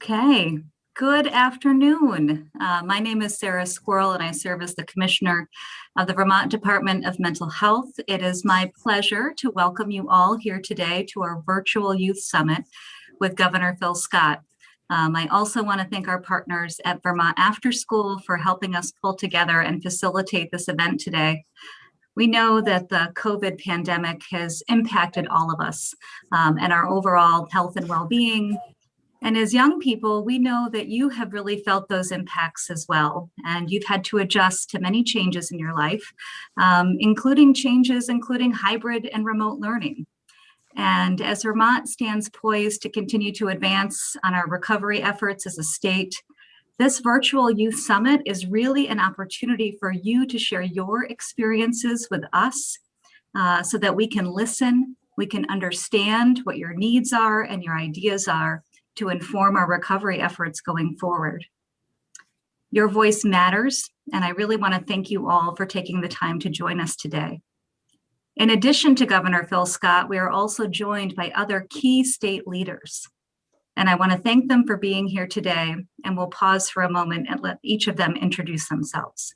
Okay, good afternoon. My name is Sarah Squirrel and I serve as the Commissioner of the Vermont Department of Mental Health. It is my pleasure to welcome you all here today to our virtual youth summit with Governor Phil Scott. I also want to thank our partners at Vermont After School for helping us pull together and facilitate this event today. We know that the COVID pandemic has impacted all of us and our overall health and well-being. And as young people, we know that you have really felt those impacts as well. And you've had to adjust to many changes in your life, including hybrid and remote learning. And as Vermont stands poised to continue to advance on our recovery efforts as a state, this virtual youth summit is really an opportunity for you to share your experiences with us so that we can listen, we can understand what your needs are and your ideas are to inform our recovery efforts going forward. Your voice matters, and I really want to thank you all for taking the time to join us today. In addition to Governor Phil Scott, we are also joined by other key state leaders. And I want to thank them for being here today, and we'll pause for a moment and let each of them introduce themselves.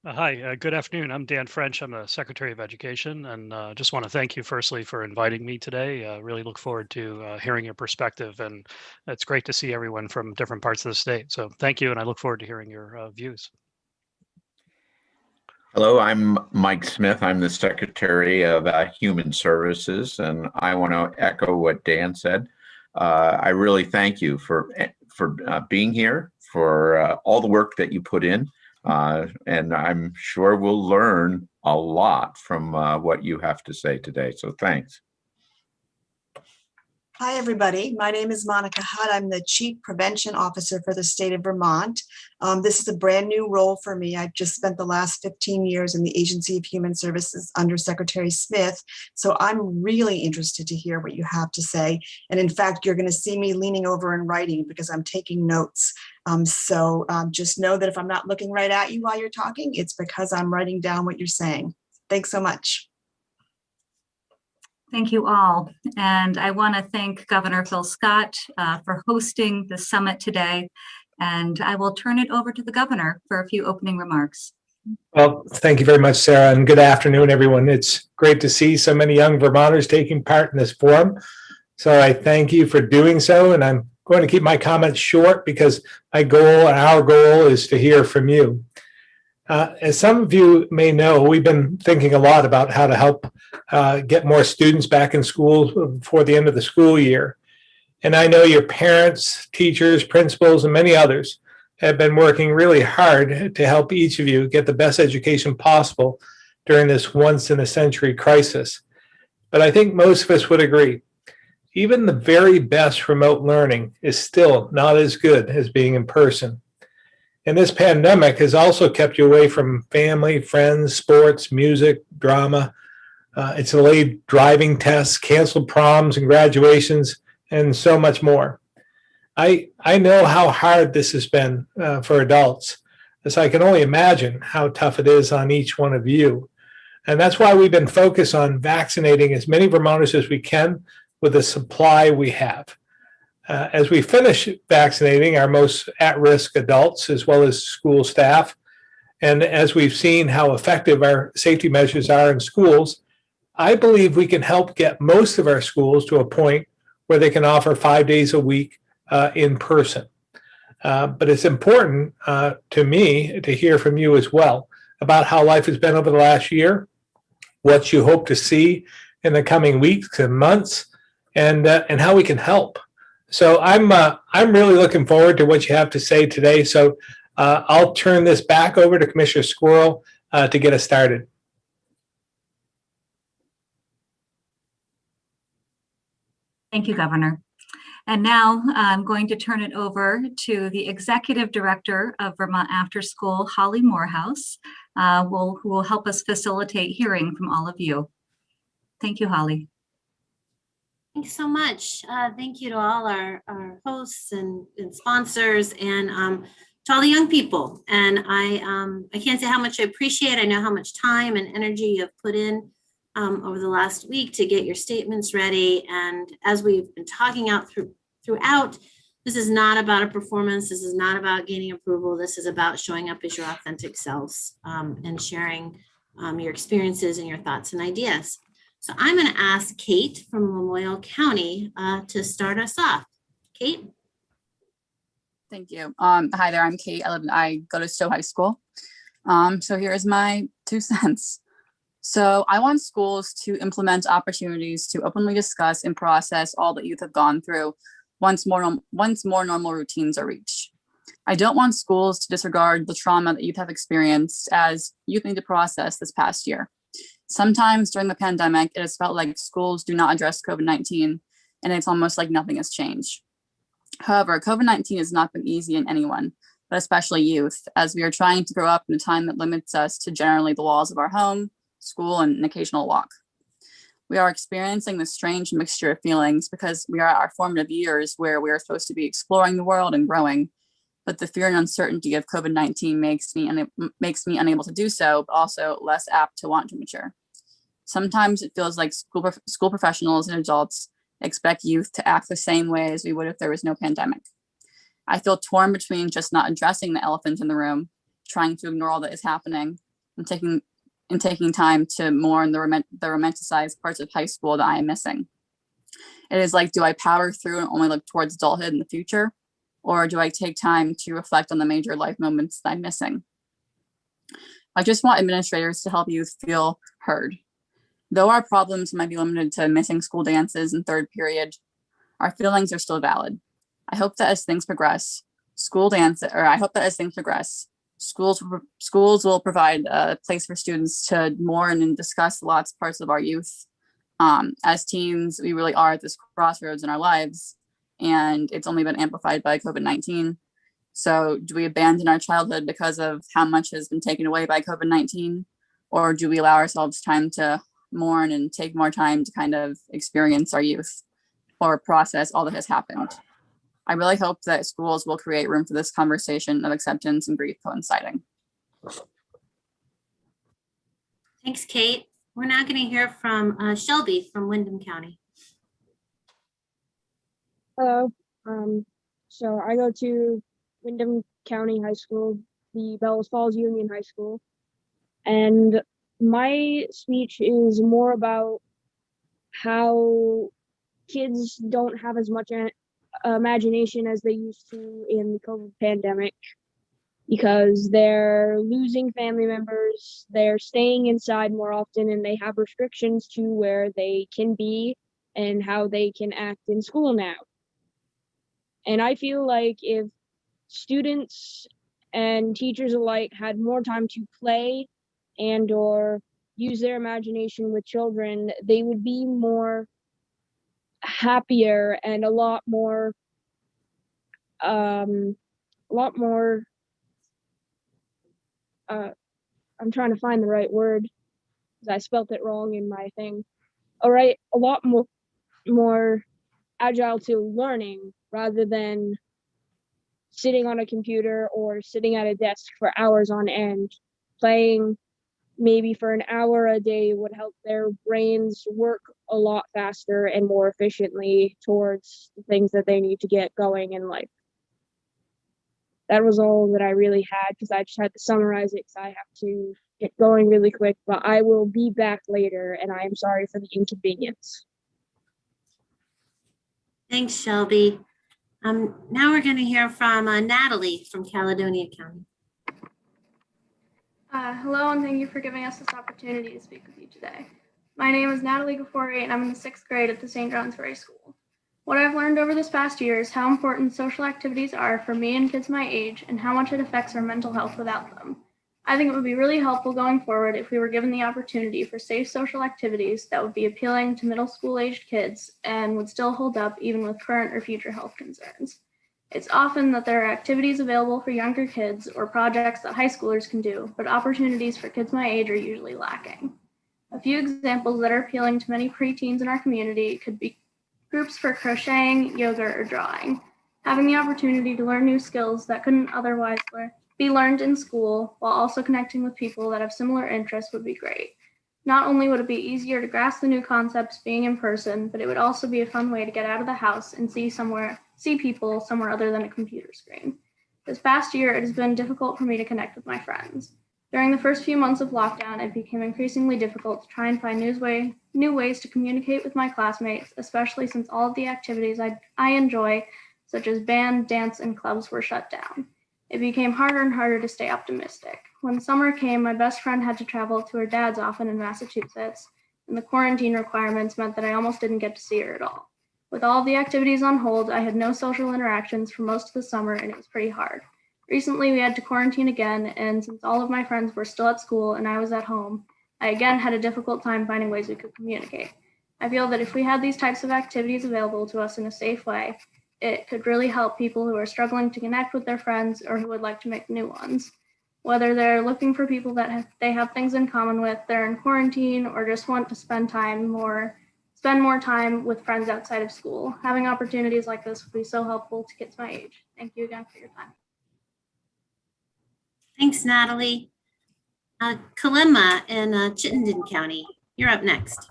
Hi, good afternoon. I'm Dan French. I'm the Secretary of Education, and just want to thank you firstly for inviting me today. Really look forward to hearing your perspective, and it's great to see everyone from different parts of the state. So thank you, and I look forward to hearing your views. Hello, I'm Mike Smith. I'm the Secretary of Human Services, and I want to echo what Dan said. I really thank you for being here, for all the work that you put in. And I'm sure we'll learn a lot from what you have to say today. So thanks. Hi, everybody. My name is Monica Hutt. I'm the Chief Prevention Officer for the state of Vermont. This is a brand new role for me. I've just spent the last 15 years in the Agency of Human Services under Secretary Smith. So I'm really interested to hear what you have to say. And in fact, you're going to see me leaning over and writing because I'm taking notes. So just know that if I'm not looking right at you while you're talking, it's because I'm writing down what you're saying. Thanks so much. Thank you all. And I want to thank Governor Phil Scott for hosting the summit today. And I will turn it over to the governor for a few opening remarks. Well, thank you very much, Sarah, and good afternoon, everyone. It's great to see so many young Vermonters taking part in this forum. So I thank you for doing so, and I'm going to keep my comments short because my goal and our goal is to hear from you. As some of you may know, we've been thinking a lot about how to help get more students back in school before the end of the school year. And I know your parents, teachers, principals, and many others have been working really hard to help each of you get the best education possible during this once-in-a-century crisis. But I think most of us would agree, even the very best remote learning is still not as good as being in person. And this pandemic has also kept you away from family, friends, sports, music, drama. It's delayed driving tests, canceled proms and graduations, and so much more. I know how hard this has been for adults, so I can only imagine how tough it is on each one of you. And that's why we've been focused on vaccinating as many Vermonters as we can with the supply we have. As we finish vaccinating our most at-risk adults as well as school staff, and as we've seen how effective our safety measures are in schools, I believe we can help get most of our schools to a point where they can offer 5 days a week in person. But it's important to me to hear from you as well about how life has been over the last year, what you hope to see in the coming weeks and months, and how we can help. So I'm really looking forward to what you have to say today. So I'll turn this back over to Commissioner Squirrel to get us started. Thank you, Governor. And now I'm going to turn it over to the Executive Director of Vermont After School, Holly Morehouse, who will help us facilitate hearing from all of you. Thank you, Holly. Thanks so much. Thank you to all our hosts and sponsors, and to all the young people. And I can't say how much I appreciate. I know how much time and energy you've put in over the last week to get your statements ready. And as we've been talking out throughout, This is not about a performance. This is not about gaining approval. This is about showing up as your authentic selves and sharing your experiences and your thoughts and ideas. So I'm going to ask Kate from Lamoille County to start us off. Kate? Thank you. Hi there, I'm Kate. I go to Stowe High School. So here's my 2 cents. So I want schools to implement opportunities to openly discuss and process all that youth have gone through once more normal routines are reached. I don't want schools to disregard the trauma that youth have experienced as youth need to process this past year. Sometimes during the pandemic, it has felt like schools do not address COVID-19, and it's almost like nothing has changed. However, COVID-19 has not been easy on anyone, but especially youth, as we are trying to grow up in a time that limits us to generally the walls of our home, school, and an occasional walk. We are experiencing this strange mixture of feelings because we are at our formative years where we are supposed to be exploring the world and growing, but the fear and uncertainty of COVID-19 makes me unable to do so, but also less apt to want to mature. Sometimes it feels like school professionals and adults expect youth to act the same way as we would if there was no pandemic. I feel torn between just not addressing the elephant in the room, trying to ignore all that is happening, and taking time to mourn the romanticized parts of high school that I am missing. It is like, do I power through and only look towards adulthood in the future? Or do I take time to reflect on the major life moments that I'm missing? I just want administrators to help youth feel heard. Though our problems might be limited to missing school dances and third period, our feelings are still valid. I hope that as things progress, schools will provide a place for students to mourn and discuss lots of parts of our youth. As teens, we really are at this crossroads in our lives, and it's only been amplified by COVID-19. So do we abandon our childhood because of how much has been taken away by COVID-19? Or do we allow ourselves time to mourn and take more time to kind of experience our youth or process all that has happened? I really hope that schools will create room for this conversation of acceptance and grief coinciding. Thanks, Kate. We're now going to hear from Shelby from Windham County. Hello. So I go to Windham County High School, the Bellows Falls Union High School, and my speech is more about how kids don't have as much imagination as they used to in the COVID pandemic because they're losing family members, they're staying inside more often, and they have restrictions to where they can be and how they can act in school now. And I feel like if students and teachers alike had more time to play and or use their imagination with children, they would be more happier and a lot more I'm trying to find the right word because I spelt it wrong in my thing. All right, a lot more agile to learning rather than sitting on a computer or sitting at a desk for hours on end. Playing maybe for an hour a day would help their brains work a lot faster and more efficiently towards the things that they need to get going in life. That was all that I really had because I just had to summarize it because I have to get going really quick, but I will be back later and I am sorry for the inconvenience. Thanks, Shelby. Now we're going to hear from Natalie from Caledonia County. Hello, and thank you for giving us this opportunity to speak with you today. My name is Natalie Gafori, and I'm in the 6th grade at the St. John's Ray School. What I've learned over this past year is how important social activities are for me and kids my age, and how much it affects our mental health without them. I think it would be really helpful going forward if we were given the opportunity for safe social activities that would be appealing to middle school-aged kids and would still hold up even with current or future health concerns. It's often that there are activities available for younger kids or projects that high schoolers can do, but opportunities for kids my age are usually lacking. A few examples that are appealing to many preteens in our community could be groups for crocheting, yoga, or drawing. Having the opportunity to learn new skills that couldn't otherwise be learned in school while also connecting with people that have similar interests would be great. Not only would it be easier to grasp the new concepts being in person, but it would also be a fun way to get out of the house and see see people somewhere other than a computer screen. This past year, it has been difficult for me to connect with my friends. During the first few months of lockdown, it became increasingly difficult to try and find new ways to communicate with my classmates, especially since all of the activities I enjoy, such as band, dance, and clubs, were shut down. It became harder and harder to stay optimistic. When summer came, my best friend had to travel to her dad's office in Massachusetts, and the quarantine requirements meant that I almost didn't get to see her at all. With all of the activities on hold, I had no social interactions for most of the summer, and it was pretty hard. Recently, we had to quarantine again, and since all of my friends were still at school and I was at home, I again had a difficult time finding ways we could communicate. I feel that if we had these types of activities available to us in a safe way, it could really help people who are struggling to connect with their friends or who would like to make new ones. Whether they're looking for people that they have things in common with, they're in quarantine, or just want to spend more time with friends outside of school. Having opportunities like this would be so helpful to kids my age. Thank you again for your time. Thanks, Natalie. Kalima in Chittenden County, you're up next.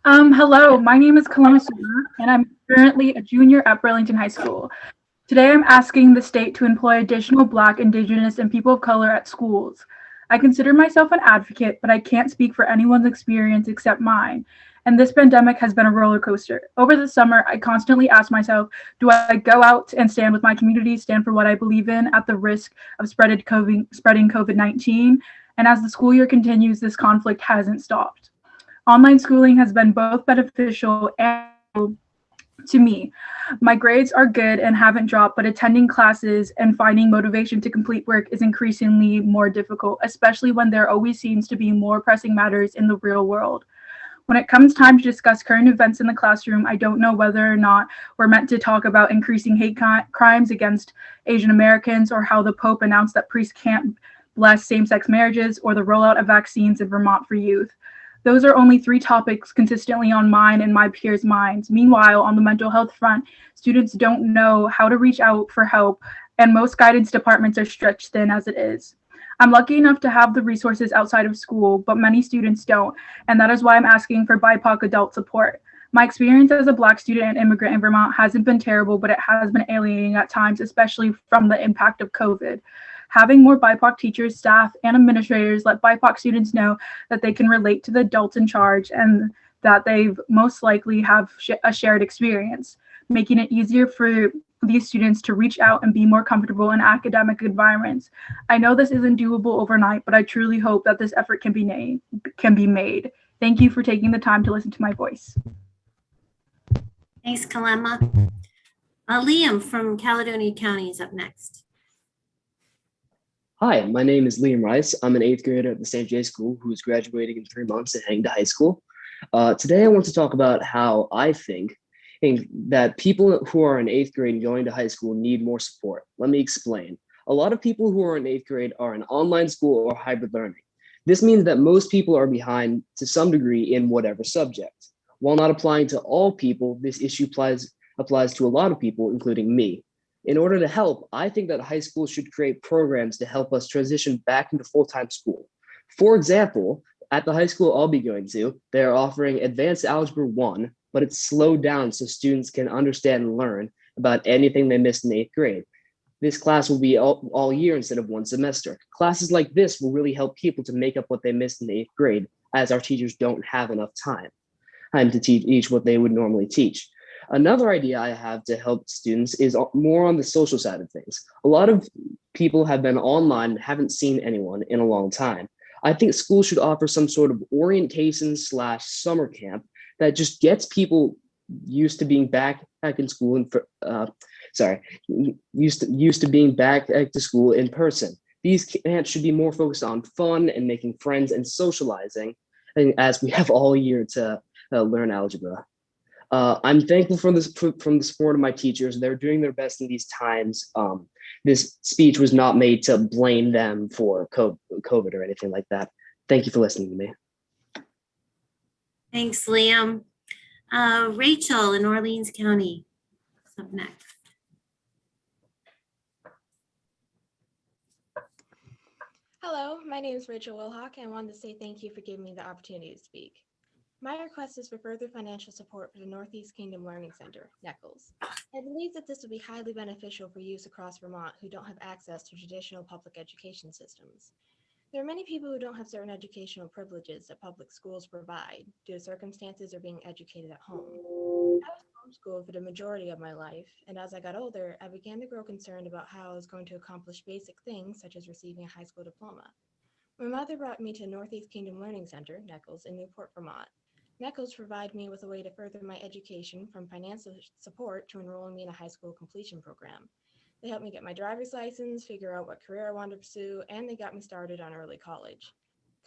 Hello, my name is Kalima Suma, and I'm currently a junior at Burlington High School. Today, I'm asking the state to employ additional Black, Indigenous, and people of color at schools. I consider myself an advocate, but I can't speak for anyone's experience except mine. And this pandemic has been a roller coaster. Over the summer, I constantly asked myself, do I go out and stand with my community, stand for what I believe in at the risk of spreading COVID-19? And as the school year continues, this conflict hasn't stopped. Online schooling has been both beneficial and to me. My grades are good and haven't dropped, but attending classes and finding motivation to complete work is increasingly more difficult, especially when there always seems to be more pressing matters in the real world. When it comes time to discuss current events in the classroom, I don't know whether or not we're meant to talk about increasing hate crimes against Asian Americans, or how the Pope announced that priests can't bless same-sex marriages, or the rollout of vaccines in Vermont for youth. Those are only 3 topics consistently on mine and my peers' minds. Meanwhile, on the mental health front, students don't know how to reach out for help, and most guidance departments are stretched thin as it is. I'm lucky enough to have the resources outside of school, but many students don't, and that is why I'm asking for BIPOC adult support. My experience as a Black student and immigrant in Vermont hasn't been terrible, but it has been alienating at times, especially from the impact of COVID. Having more BIPOC teachers, staff, and administrators let BIPOC students know that they can relate to the adults in charge and that they've most likely have a shared experience, making it easier for these students to reach out and be more comfortable in academic environments. I know this isn't doable overnight, but I truly hope that this effort can be made. Thank you for taking the time to listen to my voice. Thanks, Kalima. Liam from Caledonia County is up next. Hi, my name is Liam Rice. I'm an 8th grader at the St. J School who is graduating in 3 months and heading to high school. Today, I want to talk about how I think that people who are in 8th grade and going to high school need more support. Let me explain. A lot of people who are in 8th grade are in online school or hybrid learning. This means that most people are behind to some degree in whatever subject. While not applying to all people, this issue applies to a lot of people, including me. In order to help, I think that high school should create programs to help us transition back into full-time school. For example, at the high school I'll be going to, they're offering Advanced Algebra 1, but it's slowed down so students can understand and learn about anything they missed in 8th grade. This class will be all year instead of 1 semester. Classes like this will really help people to make up what they missed in 8th grade, as our teachers don't have enough time to teach what they would normally teach. Another idea I have to help students is more on the social side of things. A lot of people have been online and haven't seen anyone in a long time. I think schools should offer some sort of orientation/summer camp that just gets people used to being back in school and used to being back to school in person. These camps should be more focused on fun and making friends and socializing, as we have all year to learn algebra. I'm thankful from the support of my teachers. They're doing their best in these times. This speech was not made to blame them for COVID or anything like that. Thank you for listening to me. Thanks, Liam. Rachel in Orleans County is up next. Hello, my name is Rachel Wilhock, and I wanted to say thank you for giving me the opportunity to speak. My request is for further financial support for the Northeast Kingdom Learning Center, NECLS. I believe that this would be highly beneficial for youth across Vermont who don't have access to traditional public education systems. There are many people who don't have certain educational privileges that public schools provide due to circumstances or being educated at home. I was homeschooled for the majority of my life, and as I got older, I began to grow concerned about how I was going to accomplish basic things such as receiving a high school diploma. My mother brought me to Northeast Kingdom Learning Center, NECLS, in Newport, Vermont. NECLS provided me with a way to further my education from financial support to enrolling me in a high school completion program. They helped me get my driver's license, figure out what career I wanted to pursue, and they got me started on early college.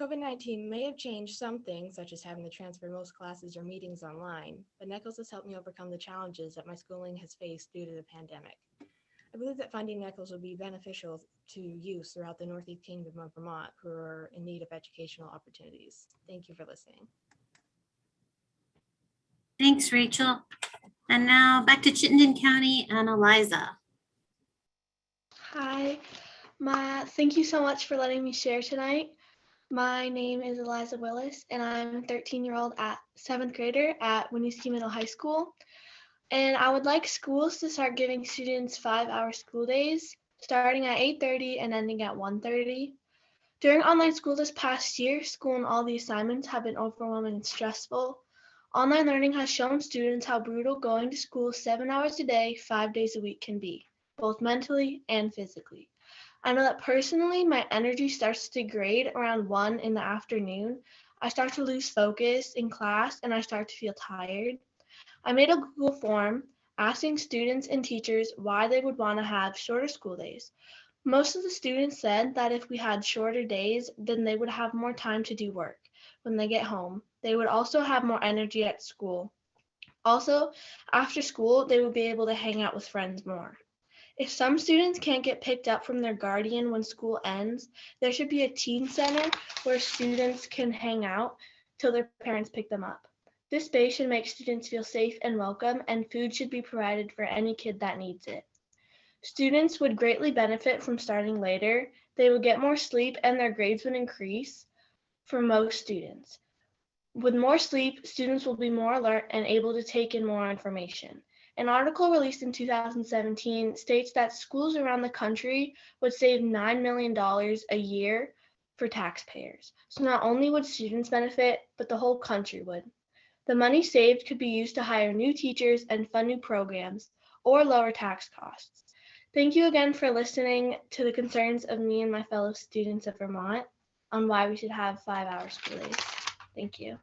COVID-19 may have changed some things, such as having to transfer most classes or meetings online, but NECLS has helped me overcome the challenges that my schooling has faced due to the pandemic. I believe that finding NECLS will be beneficial to youth throughout the Northeast Kingdom of Vermont who are in need of educational opportunities. Thank you for listening. Thanks, Rachel. And now back to Chittenden County and Eliza. Hi, thank you so much for letting me share tonight. My name is Eliza Willis, and I'm a 13-year-old at 7th grader at Winooski Middle High School. And I would like schools to start giving students 5-hour school days, starting at 8:30 and ending at 1:30. During online school this past year, school and all the assignments have been overwhelming and stressful. Online learning has shown students how brutal going to school 7 hours a day, 5 days a week can be, both mentally and physically. I know that personally, my energy starts to degrade around 1 in the afternoon. I start to lose focus in class and I start to feel tired. I made a Google form asking students and teachers why they would want to have shorter school days. Most of the students said that if we had shorter days, then they would have more time to do work. When they get home, they would also have more energy at school. Also, after school, they would be able to hang out with friends more. If some students can't get picked up from their guardian when school ends, there should be a teen center where students can hang out till their parents pick them up. This space should make students feel safe and welcome, and food should be provided for any kid that needs it. Students would greatly benefit from starting later. They would get more sleep and their grades would increase for most students. With more sleep, students will be more alert and able to take in more information. An article released in 2017 states that schools around the country would save $9 million a year for taxpayers. So not only would students benefit, but the whole country would. The money saved could be used to hire new teachers and fund new programs or lower tax costs. Thank you again for listening to the concerns of me and my fellow students of Vermont on why we should have 5-hour school days. Thank you.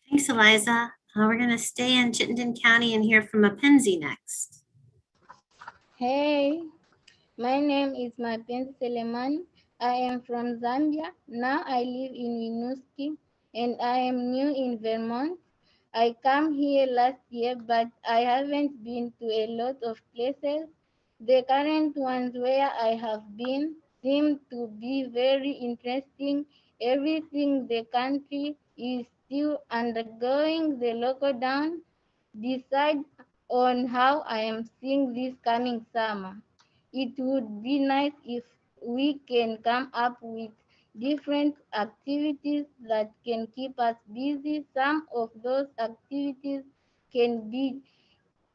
Thanks, Eliza. We're going to stay in Chittenden County and hear from Mackenzie next. Hey, my name is Mapenzi Selemani. I am from Zambia. Now I live in Winooski and I am new in Vermont. I came here last year, but I haven't been to a lot of places. The current ones where I have been seem to be very interesting. Everything the country is still undergoing the lockdown. Decide on how I am seeing this coming summer. It would be nice if we can come up with different activities that can keep us busy. Some of those activities can be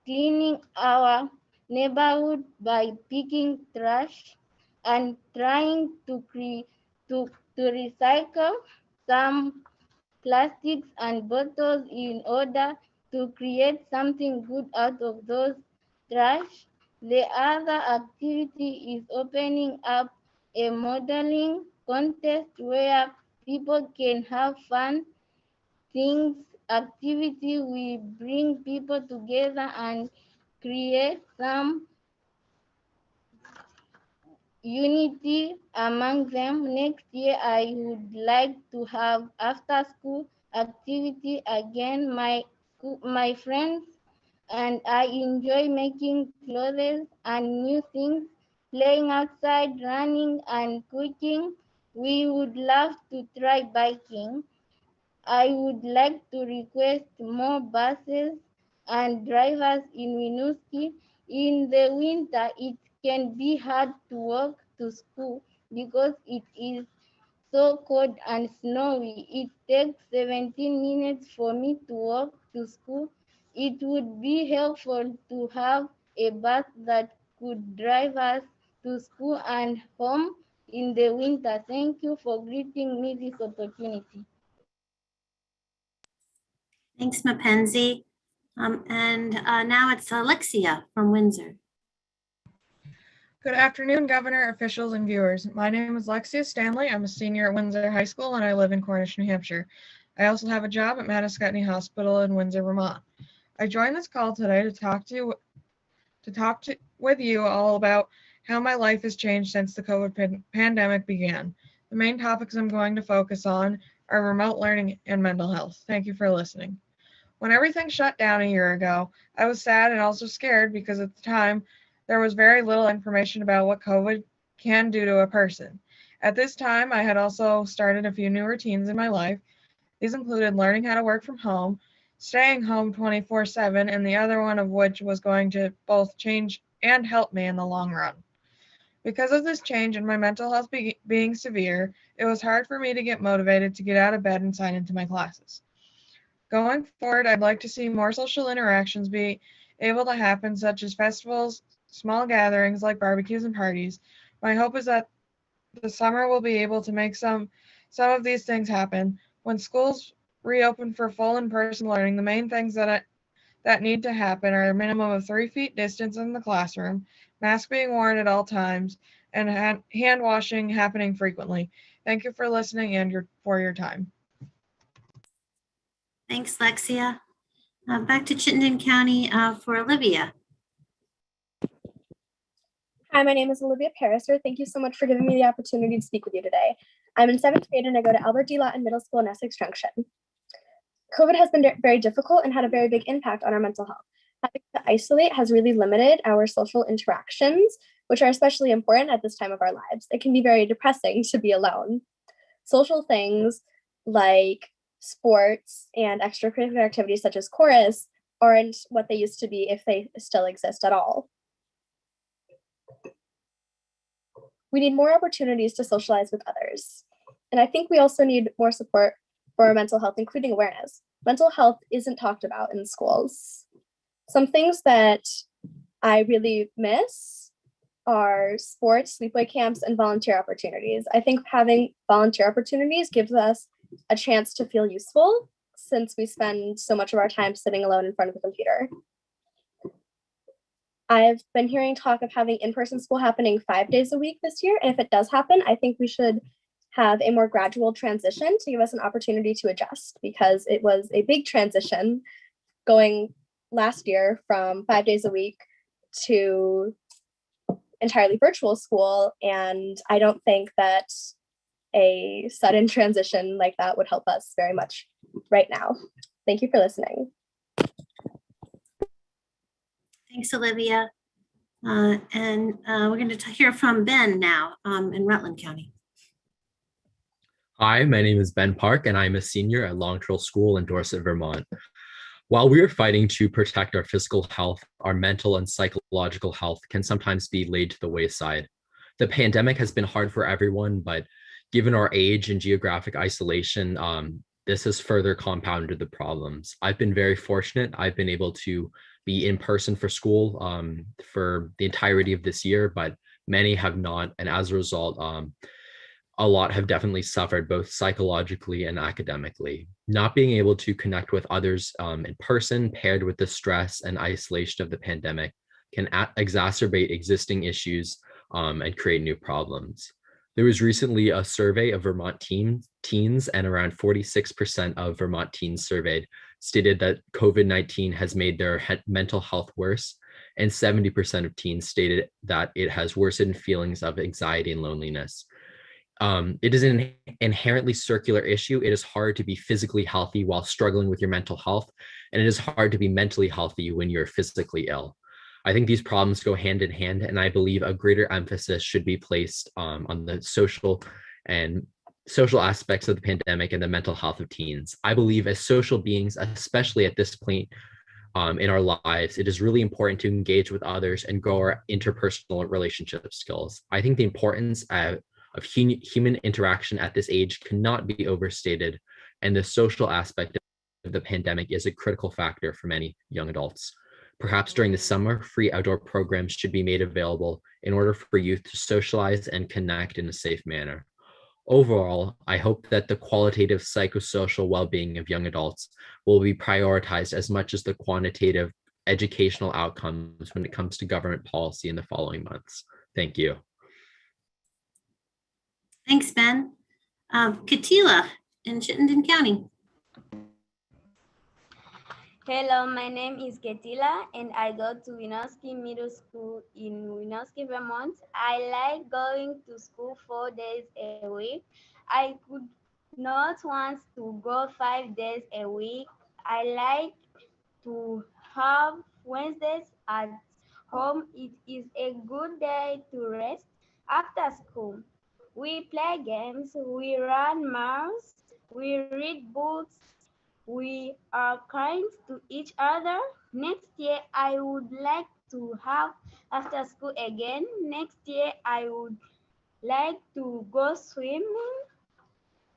cleaning our neighborhood by picking trash and trying to recycle some plastics and bottles in order to create something good out of those trash. The other activity is opening up a modeling contest where people can have fun things activity. We bring people together and create some unity among them. Next year, I would like to have after school activity again. My friends and I enjoy making clothes and new things, playing outside, running and cooking. We would love to try biking. I would like to request more buses and drivers in Winooski. In the winter, it can be hard to walk to school because it is so cold and snowy. It takes 17 minutes for me to walk to school. It would be helpful to have a bus that could drive us to school and home in the winter. Thank you for giving me this opportunity. Thanks, Mapenzi. Now it's Alexia from Windsor. Good afternoon, Governor, officials, and viewers. My name is Lexia Stanley. I'm a senior at Windsor High School, and I live in Cornish, New Hampshire. I also have a job at Maniscutney Hospital in Windsor, Vermont. I joined this call today to talk with you all about how my life has changed since the COVID pandemic began. The main topics I'm going to focus on are remote learning and mental health. Thank you for listening. When everything shut down a year ago, I was sad and also scared because at the time, there was very little information about what COVID can do to a person. At this time, I had also started a few new routines in my life. These included learning how to work from home, staying home 24/7, and the other one of which was going to both change and help me in the long run. Because of this change and my mental health being severe, it was hard for me to get motivated to get out of bed and sign into my classes. Going forward, I'd like to see more social interactions be able to happen, such as festivals, small gatherings like barbecues and parties. My hope is that the summer will be able to make some of these things happen. When schools reopen for full in-person learning, the main things that need to happen are a minimum of 3 feet distance in the classroom, masks being worn at all times, and hand washing happening frequently. Thank you for listening and for your time. Thanks, Lexia. Back to Chittenden County for Olivia. Hi, my name is Olivia Pariser. Thank you so much for giving me the opportunity to speak with you today. I'm in 7th grade and I go to Albert D. Lawton Middle School in Essex Junction. COVID has been very difficult and had a very big impact on our mental health. Having to isolate has really limited our social interactions, which are especially important at this time of our lives. It can be very depressing to be alone. Social things like sports and extracurricular activities such as chorus aren't what they used to be, if they still exist at all. We need more opportunities to socialize with others. And I think we also need more support for our mental health, including awareness. Mental health isn't talked about in schools. Some things that I really miss are sports, sleepaway camps, and volunteer opportunities. I think having volunteer opportunities gives us a chance to feel useful since we spend so much of our time sitting alone in front of a computer. I've been hearing talk of having in-person school happening 5 days a week this year. And if it does happen, I think we should have a more gradual transition to give us an opportunity to adjust, because it was a big transition going last year from 5 days a week to entirely virtual school. And I don't think that a sudden transition like that would help us very much right now. Thank you for listening. Thanks, Olivia. We're going to hear from Ben now in Rutland County. Hi, my name is Ben Park, and I'm a senior at Long Trail School in Dorset, Vermont. While we are fighting to protect our physical health, our mental and psychological health can sometimes be laid to the wayside. The pandemic has been hard for everyone, but given our age and geographic isolation, this has further compounded the problems. I've been very fortunate. I've been able to be in person for school for the entirety of this year, but many have not. And as a result, a lot have definitely suffered both psychologically and academically. Not being able to connect with others in person, paired with the stress and isolation of the pandemic, can exacerbate existing issues and create new problems. There was recently a survey of Vermont teens, and around 46% of Vermont teens surveyed stated that COVID-19 has made their mental health worse, and 70% of teens stated that it has worsened feelings of anxiety and loneliness. It is an inherently circular issue. It is hard to be physically healthy while struggling with your mental health, and it is hard to be mentally healthy when you're physically ill. I think these problems go hand in hand, and I believe a greater emphasis should be placed on the social aspects of the pandemic and the mental health of teens. I believe as social beings, especially at this point in our lives, it is really important to engage with others and grow our interpersonal relationship skills. I think the importance of human interaction at this age cannot be overstated, and the social aspect the pandemic is a critical factor for many young adults. Perhaps during the summer, free outdoor programs should be made available in order for youth to socialize and connect in a safe manner. Overall, I hope that the qualitative psychosocial well-being of young adults will be prioritized as much as the quantitative educational outcomes when it comes to government policy in the following months. Thank you. Thanks, Ben. Katila in Chittenden County. Hello, my name is Ketila and I go to Winooski Middle School in Winooski, Vermont. I like going to school 4 days a week. I could not want to go 5 days a week. I like to have Wednesdays at home. It is a good day to rest after school. We play games, we run miles, we read books, we are kind to each other. Next year, I would like to have after school again. Next year, I would like to go swimming.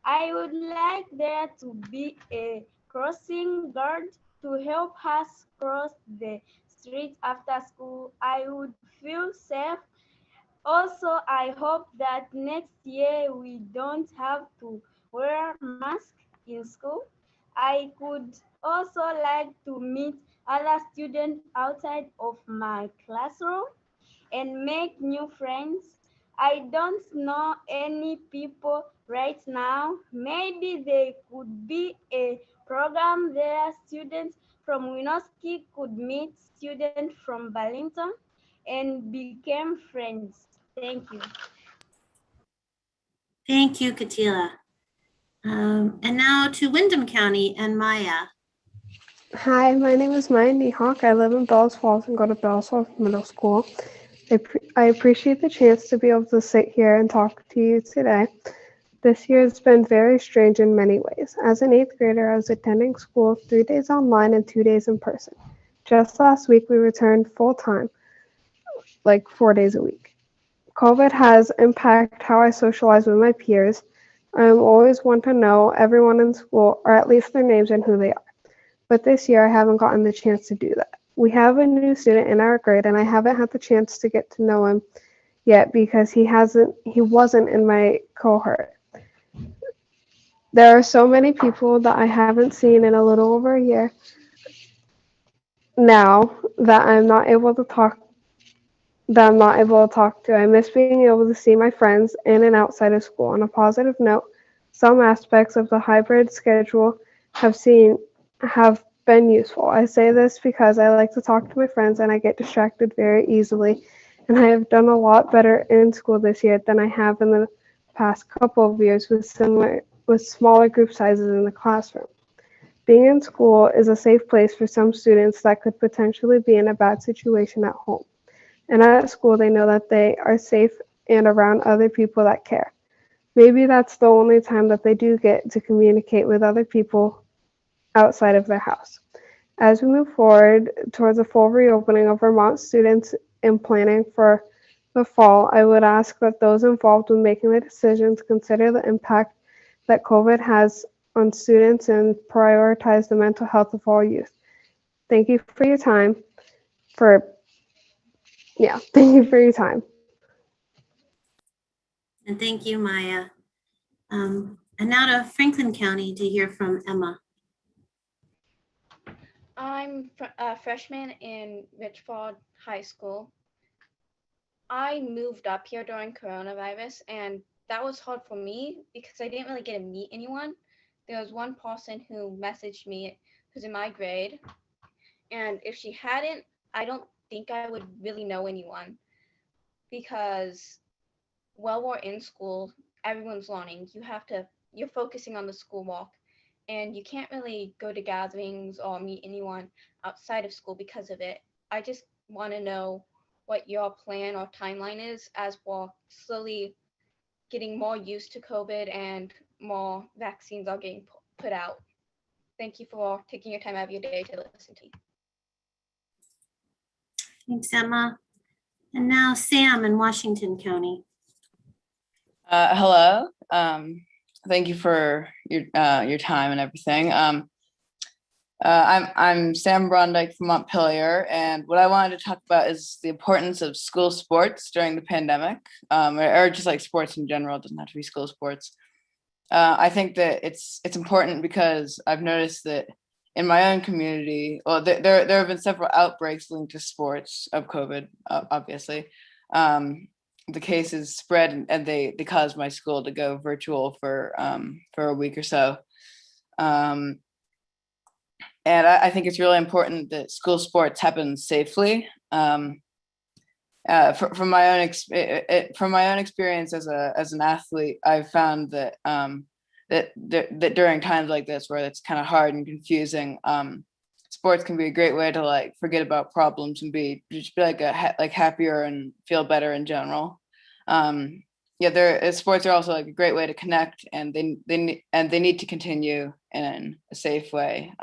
I would like there to be a crossing guard to help us cross the street after school. I would feel safe. Also, I hope that next year we don't have to wear masks in school. I could also like to meet other students outside of my classroom and make new friends. I don't know any people right now. Maybe there could be a program there. Students from Winooski could meet students from Burlington and became friends. Thank you. Thank you, Katila. And now to Windham County and Maya. Hi, my name is Maya Nehawk. I live in Bells Falls and go to Bells Falls Middle School. I appreciate the chance to be able to sit here and talk to you today. This year has been very strange in many ways. As an 8th grader, I was attending school 3 days online and 2 days in person. Just last week, we returned full time, like 4 days a week. COVID has impacted how I socialize with my peers. I always want to know everyone in school, or at least their names and who they are. But this year, I haven't gotten the chance to do that. We have a new student in our grade, and I haven't had the chance to get to know him yet because he wasn't in my cohort. There are so many people that I haven't seen in a little over a year now that I'm not able to talk to. I miss being able to see my friends in and outside of school. On a positive note, some aspects of the hybrid schedule have been useful. I say this because I like to talk to my friends and I get distracted very easily, and I have done a lot better in school this year than I have in the past couple of years with smaller group sizes in the classroom. Being in school is a safe place for some students that could potentially be in a bad situation at home. And at school, they know that they are safe and around other people that care. Maybe that's the only time that they do get to communicate with other people outside of their house. As we move forward towards a full reopening of Vermont students in planning for the fall, I would ask that those involved in making the decisions consider the impact that COVID has on students and prioritize the mental health of all youth. Thank you for your time. Thank you for your time. And thank you, Maya. And now to Franklin County to hear from Emma. I'm a freshman in Richford High School. I moved up here during coronavirus, and that was hard for me because I didn't really get to meet anyone. There was one person who messaged me who's in my grade, and if she hadn't, I don't think I would really know anyone because while we're in school, everyone's learning. You're focusing on the schoolwork, and you can't really go to gatherings or meet anyone outside of school because of it. I just want to know what your plan or timeline is as we're slowly getting more used to COVID and more vaccines are getting put out. Thank you for taking your time out of your day to listen to me. Thanks, Emma. And now Sam in Washington County. Hello. Thank you for your time and everything. I'm Sam Brondike from Montpelier, and what I wanted to talk about is the importance of school sports during the pandemic, or just like sports in general. It doesn't have to be school sports. I think that it's important because I've noticed that in my own community, well, there have been several outbreaks linked to sports of COVID, obviously. The cases spread and they caused my school to go virtual for a week or so. And I think it's really important that school sports happen safely. From my own experience as an athlete, I've found that that during times like this where it's kind of hard and confusing, sports can be a great way to like forget about problems and just be like happier and feel better in general. Sports are also like a great way to connect, and they need to continue in a safe way.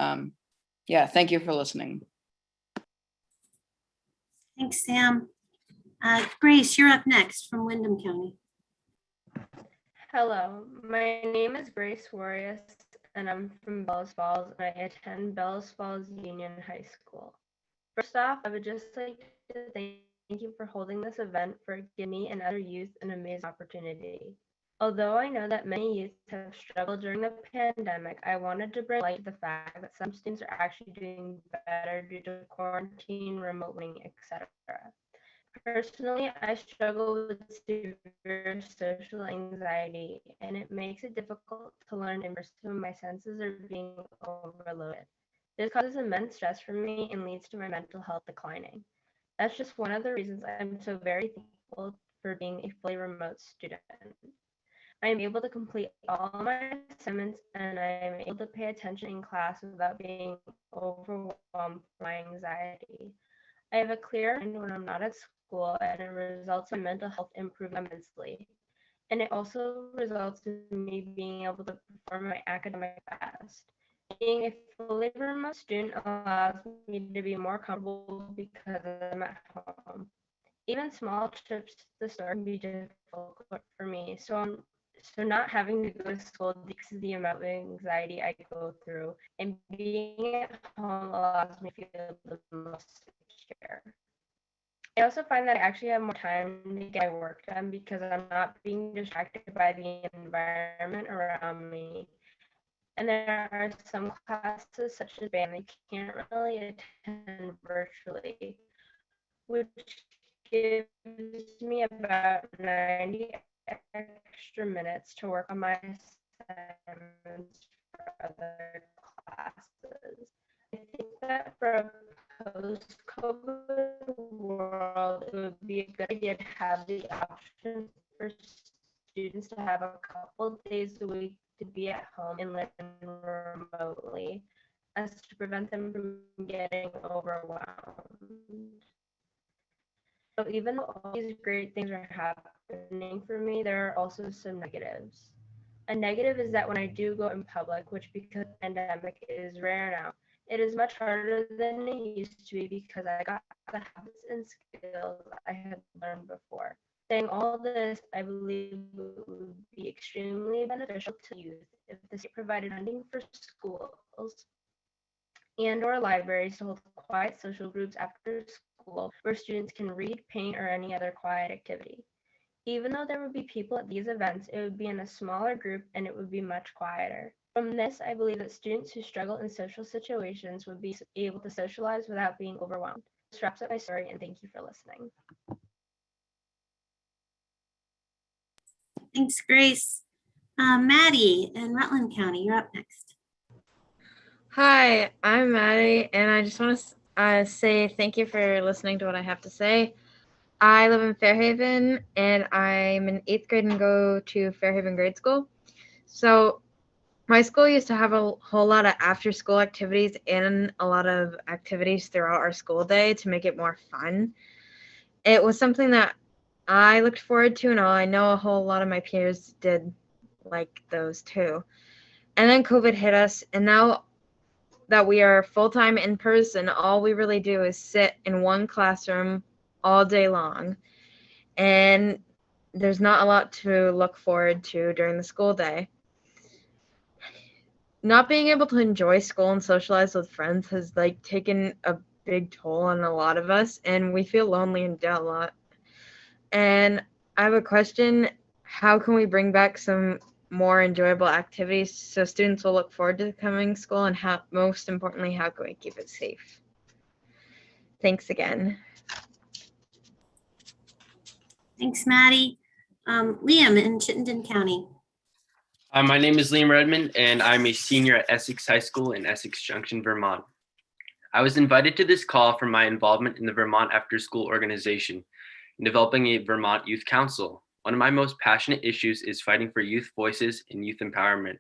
Thank you for listening. Thanks, Sam. Grace, you're up next from Windham County. Hello, my name is Grace Warriors, and I'm from Bellows Falls, and I attend Bellows Falls Union High School. First off, I would just like to thank you for holding this event for giving me and other youth an amazing opportunity. Although I know that many youth have struggled during the pandemic, I wanted to bring light to the fact that some students are actually doing better due to quarantine, remote learning, etc. Personally, I struggle with severe social anxiety, and it makes it difficult to learn in person when my senses are being overloaded. This causes immense stress for me and leads to my mental health declining. That's just one of the reasons I'm so very thankful for being a fully remote student. I am able to complete all my assignments, and I am able to pay attention in class without being overwhelmed by anxiety. I have a clear mind when I'm not at school, and it results in mental health improving immensely. And it also results in me being able to perform my academic best. Being a fully remote student allows me to be more comfortable because I'm at home. Even small trips to the store can be difficult for me, so not having to go to school decreases the amount of anxiety I go through, and being at home allows me to feel the most secure. I also find that I actually have more time to get my work done because I'm not being distracted by the environment around me. And there are some classes, such as band, that you can't really attend virtually, which gives me about 90 extra minutes to work on my assignments for other classes. I think that for a post-COVID world, it would be a good idea to have the option for students to have a couple days a week to be at home and learn remotely, as to prevent them from getting overwhelmed. So even though all these great things are happening for me, there are also some negatives. A negative is that when I do go in public, which because of the pandemic is rare now, it is much harder than it used to be because I got the habits and skills I had learned before. Saying all this, I believe it would be extremely beneficial to youth if the state provided funding for schools and/or libraries to hold quiet social groups after school where students can read, paint, or any other quiet activity. Even though there would be people at these events, it would be in a smaller group and it would be much quieter. From this, I believe that students who struggle in social situations would be able to socialize without being overwhelmed. This wraps up my story, and thank you for listening. Thanks, Grace. Maddie in Rutland County, you're up next. Hi, I'm Maddie, and I just want to say thank you for listening to what I have to say. I live in Fairhaven, and I'm in 8th grade and go to Fairhaven Grade School. So my school used to have a whole lot of after-school activities and a lot of activities throughout our school day to make it more fun. It was something that I looked forward to, and I know a whole lot of my peers did like those too. And then COVID hit us, and now that we are full-time in person, all we really do is sit in one classroom all day long. And there's not a lot to look forward to during the school day. not being able to enjoy school and socialize with friends has like taken a big toll on a lot of us, and we feel lonely and down a lot. And I have a question: how can we bring back some more enjoyable activities so students will look forward to coming to school, and how, most importantly, how can we keep it safe? Thanks again. Thanks, Maddie. Liam in Chittenden County. My name is Liam Redmond, and I'm a senior at Essex High School in Essex Junction, Vermont. I was invited to this call for my involvement in the Vermont After School organization in developing a Vermont Youth Council. One of my most passionate issues is fighting for youth voices and youth empowerment.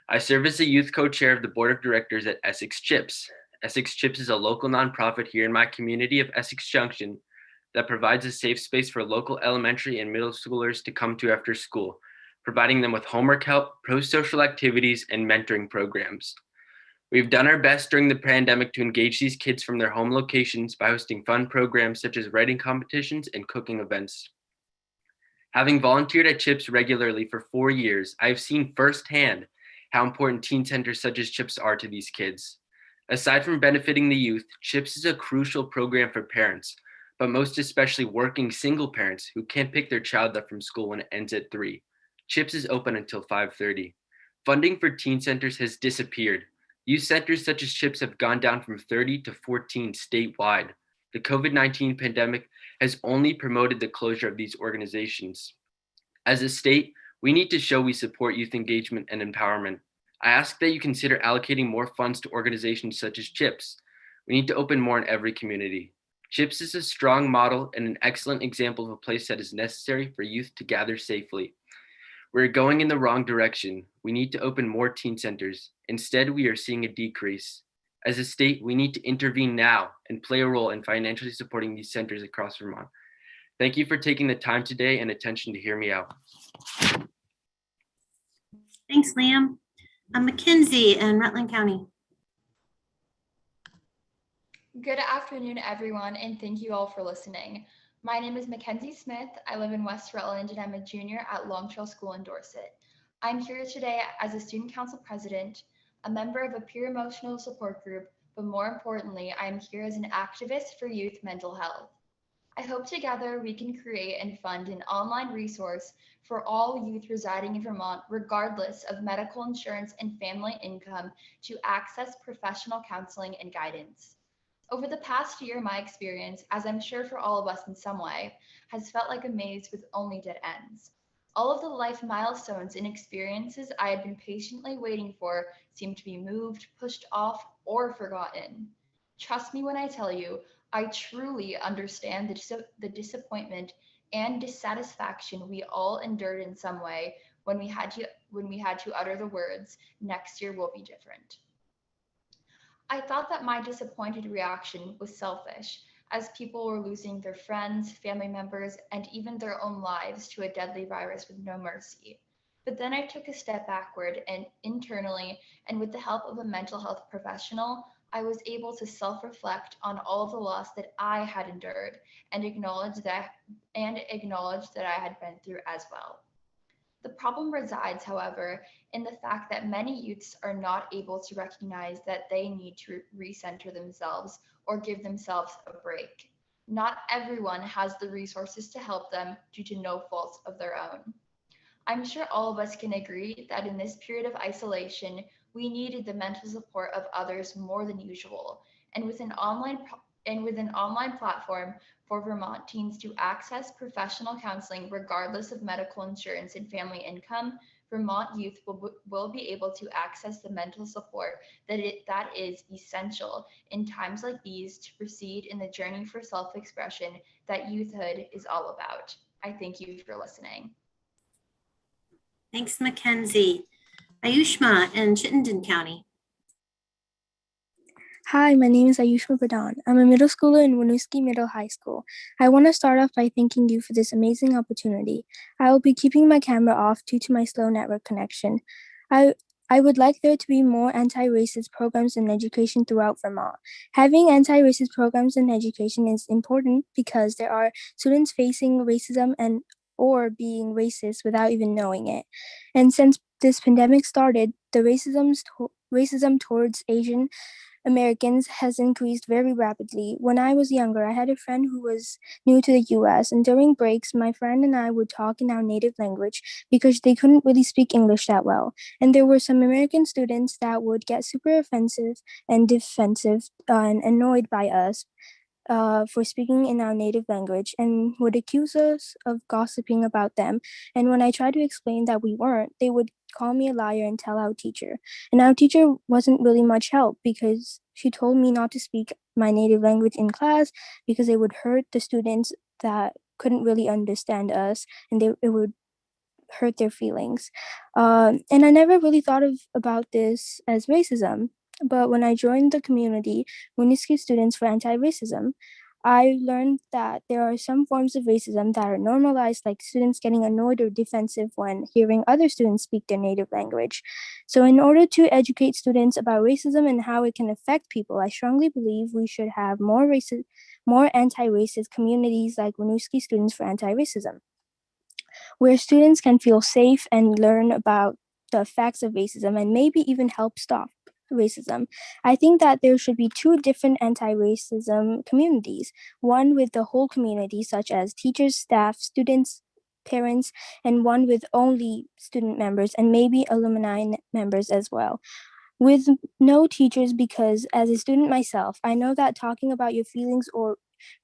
I serve as the youth co-chair of the board of directors at Essex CHIPS. Essex CHIPS is a local nonprofit here in my community of Essex Junction that provides a safe space for local elementary and middle schoolers to come to after school, providing them with homework help, pro-social activities, and mentoring programs. We've done our best during the pandemic to engage these kids from their home locations by hosting fun programs such as writing competitions and cooking events. Having volunteered at CHIPS regularly for 4 years, I've seen firsthand how important teen centers such as CHIPS are to these kids. Aside from benefiting the youth, CHIPS is a crucial program for parents, but most especially working single parents who can't pick their child up from school when it ends at 3. CHIPS is open until 5:30. Funding for teen centers has disappeared. Youth centers such as CHIPS have gone down from 30 to 14 statewide. The COVID-19 pandemic has only promoted the closure of these organizations. As a state, we need to show we support youth engagement and empowerment. I ask that you consider allocating more funds to organizations such as CHIPS. We need to open more in every community. CHIPS is a strong model and an excellent example of a place that is necessary for youth to gather safely. We're going in the wrong direction. We need to open more teen centers. Instead, we are seeing a decrease. As a state, we need to intervene now and play a role in financially supporting these centers across Vermont. Thank you for taking the time today and attention to hear me out. Thanks, Liam. Mackenzie in Rutland County. Good afternoon, everyone, and thank you all for listening. My name is Mackenzie Smith. I live in West Rutland, and I'm a junior at Long Trail School in Dorset. I'm here today as a student council president, a member of a peer emotional support group, but more importantly, I'm here as an activist for youth mental health. I hope together we can create and fund an online resource for all youth residing in Vermont, regardless of medical insurance and family income, to access professional counseling and guidance. Over the past year, my experience, as I'm sure for all of us in some way, has felt like a maze with only dead ends. All of the life milestones and experiences I had been patiently waiting for seemed to be moved, pushed off, or forgotten. Trust me when I tell you, I truly understand the disappointment and dissatisfaction we all endured in some way when we had to utter the words, "Next year will be different." I thought that my disappointed reaction was selfish, as people were losing their friends, family members, and even their own lives to a deadly virus with no mercy. But then I took a step backward, and internally, and with the help of a mental health professional, I was able to self-reflect on all of the loss that I had endured and acknowledge that I had been through as well. The problem resides, however, in the fact that many youths are not able to recognize that they need to recenter themselves or give themselves a break. Not everyone has the resources to help them due to no fault of their own. I'm sure all of us can agree that in this period of isolation, we needed the mental support of others more than usual. And with an online platform for Vermont teens to access professional counseling regardless of medical insurance and family income, Vermont youth will be able to access the mental support that is essential in times like these to proceed in the journey for self-expression that youthhood is all about. I thank you for listening. Thanks, Mackenzie. Ayushma in Chittenden County. Hi, my name is Ayushma Pradhan. I'm a middle schooler in Winooski Middle High School. I want to start off by thanking you for this amazing opportunity. I will be keeping my camera off due to my slow network connection. I would like there to be more anti-racist programs in education throughout Vermont. Having anti-racist programs in education is important because there are students facing racism or being racist without even knowing it. And since this pandemic started, the racism towards Asian Americans has increased very rapidly. When I was younger, I had a friend who was new to the US, and during breaks, my friend and I would talk in our native language because they couldn't really speak English that well. And there were some American students that would get super offensive and defensive and annoyed by us for speaking in our native language and would accuse us of gossiping about them. And when I tried to explain that we weren't, they would call me a liar and tell our teacher. And our teacher wasn't really much help because she told me not to speak my native language in class because it would hurt the students that couldn't really understand us, and it would hurt their feelings. And I never really thought about this as racism. But when I joined the community, Winooski Students for Anti-Racism, I learned that there are some forms of racism that are normalized, like students getting annoyed or defensive when hearing other students speak their native language. So in order to educate students about racism and how it can affect people, I strongly believe we should have more anti-racist communities like Winooski Students for Anti-Racism, where students can feel safe and learn about the effects of racism and maybe even help stop racism. I think that there should be two different anti-racism communities, one with the whole community, such as teachers, staff, students, parents, and one with only student members and maybe alumni members as well, with no teachers, because as a student myself, I know that talking about your feelings or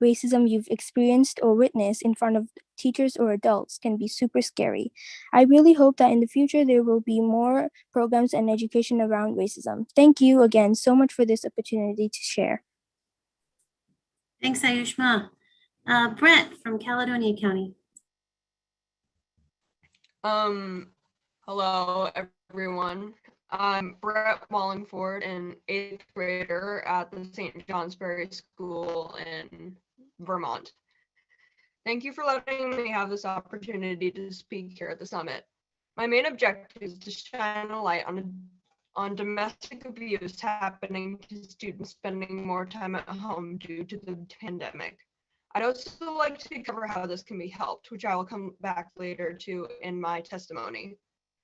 racism you've experienced or witnessed in front of teachers or adults can be super scary. I really hope that in the future there will be more programs and education around racism. Thank you again so much for this opportunity to share. Thanks, Ayushma. Brett from Caledonia County. Hello, everyone. I'm Brett Wallingford, an 8th grader at the St. Johnsbury School in Vermont. Thank you for letting me have this opportunity to speak here at the summit. My main objective is to shine a light on domestic abuse happening to students spending more time at home due to the pandemic. I'd also like to cover how this can be helped, which I will come back later to in my testimony.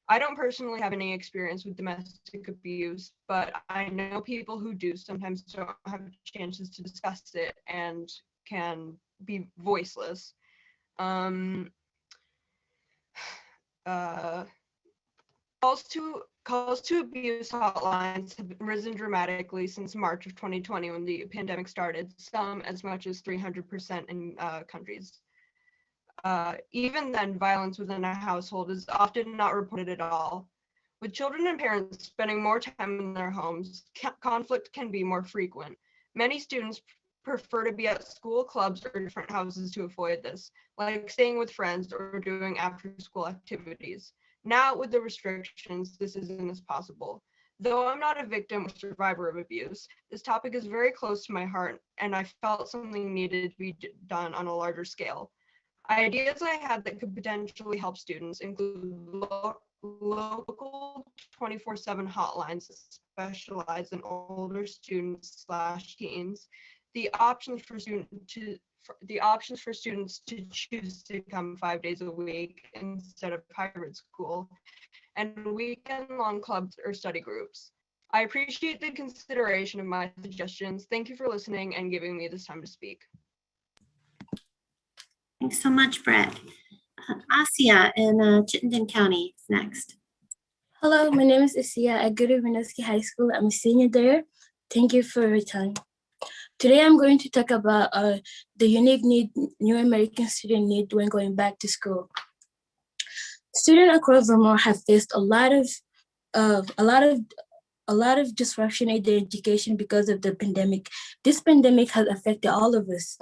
I don't personally have any experience with domestic abuse, but I know people who do sometimes don't have chances to discuss it and can be voiceless. Calls to abuse hotlines have risen dramatically since March of 2020 when the pandemic started, some as much as 300% in countries. Even then, violence within a household is often not reported at all. With children and parents spending more time in their homes, conflict can be more frequent. Many students prefer to be at school, clubs, or different houses to avoid this, like staying with friends or doing after-school activities. Now, with the restrictions, this isn't as possible. Though I'm not a victim or survivor of abuse, this topic is very close to my heart, and I felt something needed to be done on a larger scale. Ideas I had that could potentially help students include local 24/7 hotlines that specialize in older students / teens, the options for students to choose to come 5 days a week instead of hybrid school, and weekend-long clubs or study groups. I appreciate the consideration of my suggestions. Thank you for listening and giving me this time to speak. Thanks so much, Brett. Asia in Chittenden County is next. Hello, my name is Asia. I go to Winooski High School. I'm a senior there. Thank you for your time. Today I'm going to talk about the unique need new American student need when going back to school. Students across Vermont have faced a lot of disruption in their education because of the pandemic. This pandemic has affected all of us.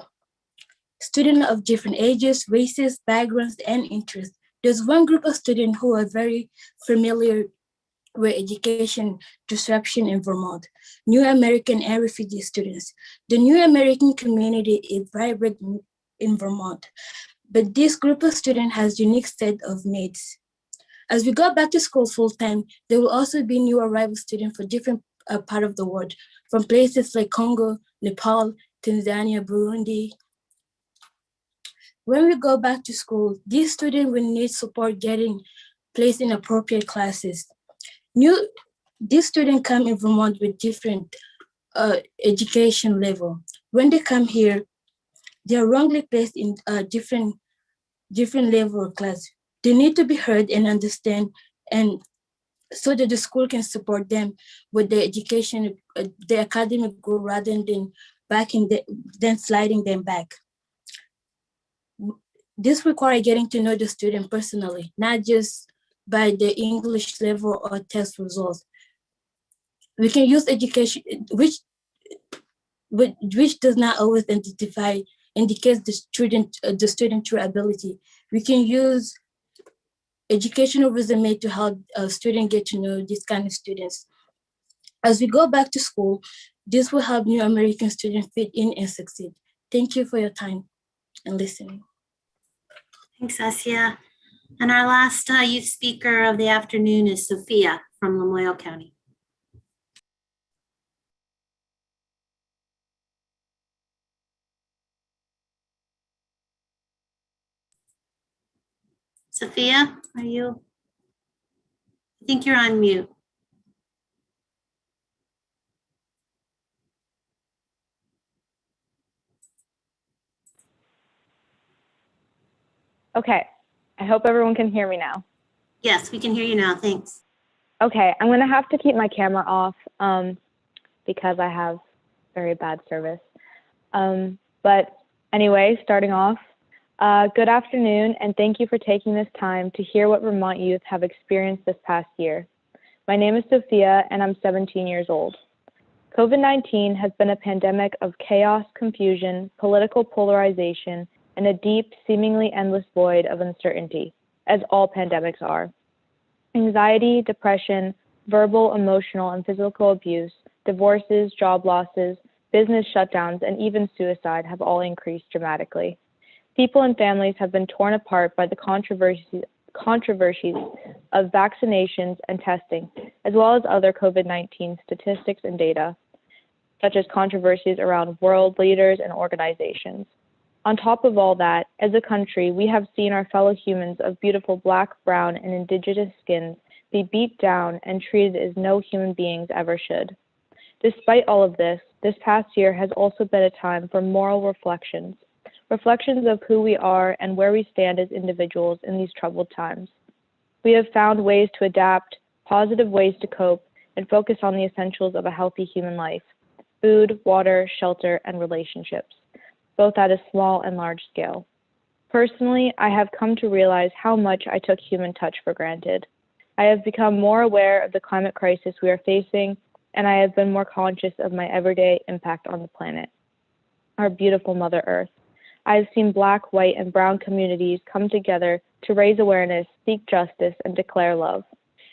Students of different ages, races, backgrounds, and interests. There's one group of students who are very familiar with education disruption in Vermont, New American and refugee students. The New American community is vibrant in Vermont, but this group of students has unique set of needs. As we go back to school full-time, there will also be new arrival students for different part of the world, from places like Congo, Nepal, Tanzania, Burundi. When we go back to school, these students will need support getting placed in appropriate classes. These students come in Vermont with different education level. When they come here, they are wrongly placed in a different level of class. They need to be heard and understand, and so that the school can support them with their education, their academic goal, rather than then sliding them back. This requires getting to know the student personally, not just by the English level or test results. We can use education, which does not always indicates the student true ability. We can use educational resume to help a student get to know these kind of students. As we go back to school, this will help new American students fit in and succeed. Thank you for your time and listening. Thanks, Asia. And our last youth speaker of the afternoon is Sophia from Lamoille County. Sophia, I think you're on mute. Okay, I hope everyone can hear me now. Yes, we can hear you now, thanks. Okay, I'm gonna have to keep my camera off because I have very bad service. But anyway, starting off, good afternoon, and thank you for taking this time to hear what Vermont youth have experienced this past year. My name is Sophia, and I'm 17 years old. COVID-19 has been a pandemic of chaos, confusion, political polarization, and a deep, seemingly endless void of uncertainty, as all pandemics are. Anxiety, depression, verbal, emotional, and physical abuse, divorces, job losses, business shutdowns, and even suicide have all increased dramatically. People and families have been torn apart by the controversies of vaccinations and testing, as well as other COVID-19 statistics and data, such as controversies around world leaders and organizations. On top of all that, as a country, we have seen our fellow humans of beautiful Black, brown, and indigenous skins be beat down and treated as no human beings ever should. Despite all of this past year has also been a time for moral reflections of who we are and where we stand as individuals in these troubled times. We have found ways to adapt, positive ways to cope, and focus on the essentials of a healthy human life: food, water, shelter, and relationships, both at a small and large scale. Personally, I have come to realize how much I took human touch for granted. I have become more aware of the climate crisis we are facing, and I have been more conscious of my everyday impact on the planet, our beautiful Mother Earth. I have seen Black, white, and brown communities come together to raise awareness, seek justice, and declare love.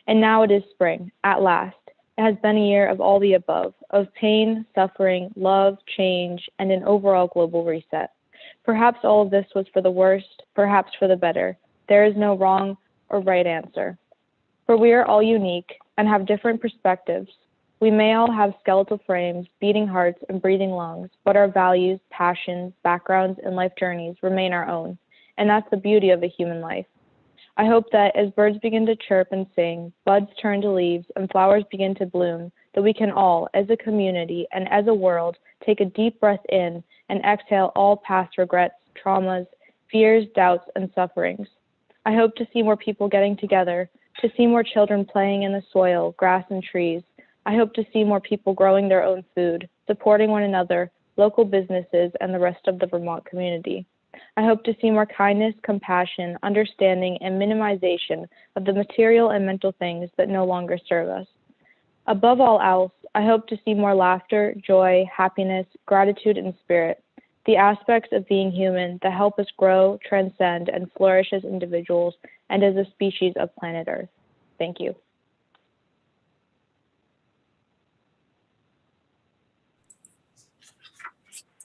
And now it is spring, at last. It has been a year of all the above, of pain, suffering, love, change, and an overall global reset. Perhaps all of this was for the worst, perhaps for the better. There is no wrong or right answer. For we are all unique and have different perspectives. We may all have skeletal frames, beating hearts, and breathing lungs, but our values, passions, backgrounds, and life journeys remain our own. And that's the beauty of a human life. I hope that as birds begin to chirp and sing, buds turn to leaves, and flowers begin to bloom, that we can all, as a community and as a world, take a deep breath in and exhale all past regrets, traumas, fears, doubts, and sufferings. I hope to see more people getting together, to see more children playing in the soil, grass, and trees. I hope to see more people growing their own food, supporting one another, local businesses, and the rest of the Vermont community. I hope to see more kindness, compassion, understanding, and minimization of the material and mental things that no longer serve us. Above all else, I hope to see more laughter, joy, happiness, gratitude, and spirit, the aspects of being human that help us grow, transcend, and flourish as individuals and as a species of planet Earth. Thank you.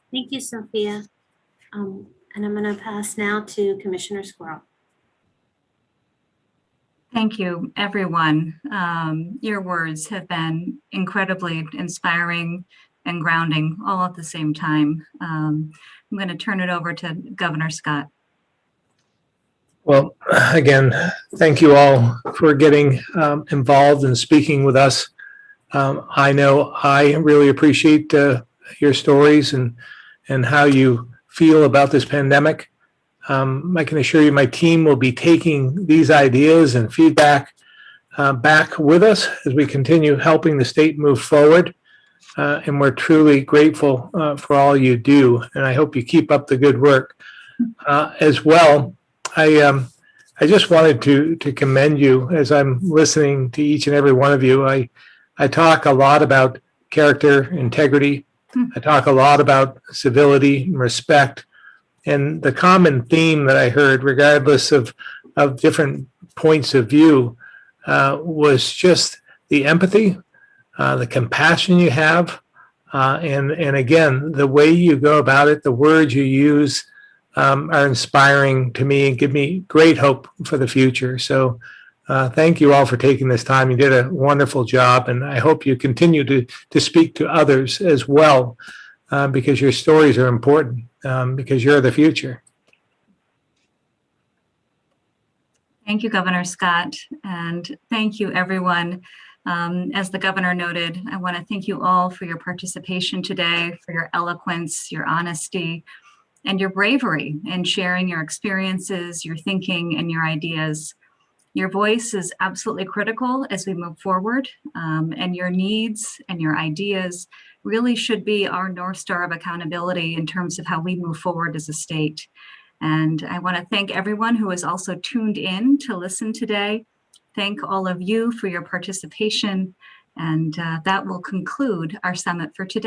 Thank you, Sophia. And I'm going to pass now to Commissioner Squirrel. Thank you, everyone. Your words have been incredibly inspiring and grounding all at the same time. I'm going to turn it over to Governor Scott. Well, again, thank you all for getting involved and speaking with us. I know I really appreciate your stories and how you feel about this pandemic. I can assure you my team will be taking these ideas and feedback back with us as we continue helping the state move forward. And we're truly grateful for all you do. And I hope you keep up the good work. As well, I just wanted to commend you as I'm listening to each and every one of you. I talk a lot about character, integrity. I talk a lot about civility and respect. And the common theme that I heard, regardless of different points of view, was just the empathy, the compassion you have, and again, the way you go about it, the words you use are inspiring to me and give me great hope for the future. So thank you all for taking this time. You did a wonderful job, and I hope you continue to speak to others as well, because your stories are important, because you're the future. Thank you, Governor Scott, and thank you, everyone. As the governor noted, I want to thank you all for your participation today, for your eloquence, your honesty, and your bravery in sharing your experiences, your thinking, and your ideas. Your voice is absolutely critical as we move forward, and your needs and your ideas really should be our North Star of accountability in terms of how we move forward as a state. And I want to thank everyone who has also tuned in to listen today. Thank all of you for your participation, and that will conclude our summit for today.